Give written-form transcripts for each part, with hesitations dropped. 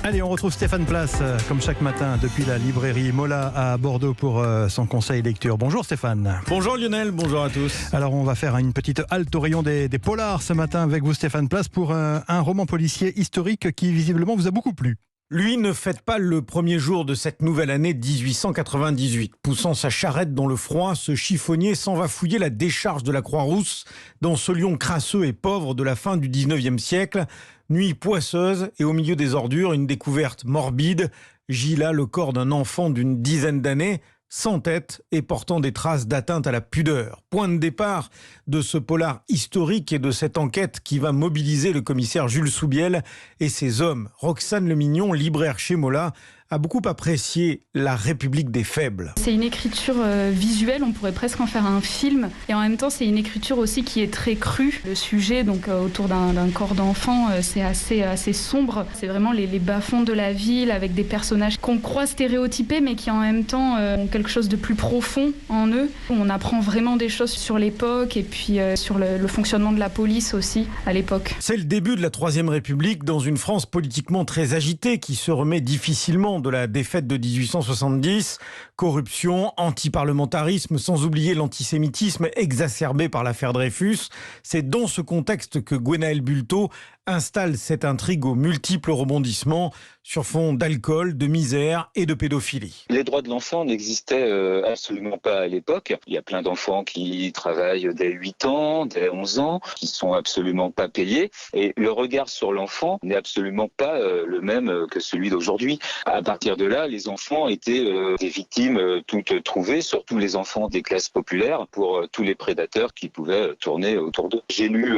Allez, on retrouve Stéphane Place, comme chaque matin, depuis la librairie Mola à Bordeaux pour son conseil lecture. Bonjour Stéphane. Bonjour Lionel, bonjour à tous. Alors, on va faire une petite halte au rayon des polars ce matin avec vous Stéphane Place pour un roman policier historique qui visiblement vous a beaucoup plu. Lui ne fête pas le premier jour de cette nouvelle année 1898. Poussant sa charrette dans le froid, ce chiffonnier s'en va fouiller la décharge de la Croix-Rousse dans ce Lyon crasseux et pauvre de la fin du 19e siècle. Nuit poisseuse et au milieu des ordures, une découverte morbide. Gît là le corps d'un enfant d'une dizaine d'années, sans tête et portant des traces d'atteinte à la pudeur. Point de départ de ce polar historique et de cette enquête qui va mobiliser le commissaire Jules Soubiel et ses hommes. Roxane Lemignon, libraire chez Mola, a beaucoup apprécié La République des faibles. C'est une écriture visuelle, on pourrait presque en faire un film. Et en même temps, c'est une écriture aussi qui est très crue. Le sujet, donc autour d'un corps d'enfant, c'est assez sombre. C'est vraiment les bas-fonds de la ville avec des personnages qu'on croit stéréotypés, mais qui en même temps ont quelque chose de plus profond en eux. On apprend vraiment des choses sur l'époque et puis sur le fonctionnement de la police aussi à l'époque. C'est le début de la Troisième République dans une France politiquement très agitée qui se remet difficilement de la défaite de 1870, corruption, antiparlementarisme, sans oublier l'antisémitisme exacerbé par l'affaire Dreyfus. C'est dans ce contexte que Gwenaël Bulto installe cette intrigue aux multiples rebondissements sur fond d'alcool, de misère et de pédophilie. Les droits de l'enfant n'existaient absolument pas à l'époque. Il y a plein d'enfants qui travaillent dès 8 ans, dès 11 ans, qui sont absolument pas payés. Et le regard sur l'enfant n'est absolument pas le même que celui d'aujourd'hui. À partir de là, les enfants étaient des victimes toutes trouvées, surtout les enfants des classes populaires, pour tous les prédateurs qui pouvaient tourner autour d'eux. J'ai lu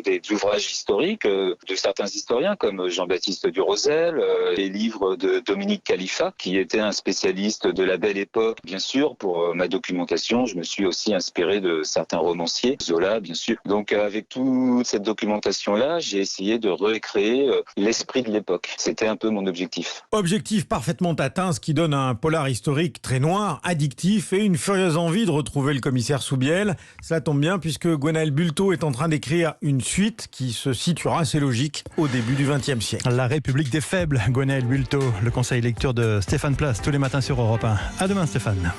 des ouvrages historiques de certains historiens comme Jean-Baptiste Durosel, les livres de Dominique Khalifa, qui était un spécialiste de la Belle Époque. Bien sûr, pour ma documentation, je me suis aussi inspiré de certains romanciers, Zola, bien sûr. Donc, avec toute cette documentation-là, j'ai essayé de recréer l'esprit de l'époque. C'était un peu mon objectif. Objectif parfaitement atteint, ce qui donne un polar historique très noir, addictif et une furieuse envie de retrouver le commissaire Soubiel. Cela tombe bien puisque Gwenaël Bulto est en train d'écrire une suite qui se situera, c'est logique, au début du XXe siècle. La République des faibles, Gwenaël Bulto, le conseil lecture de Stéphane Place tous les matins sur Europe 1. À demain Stéphane.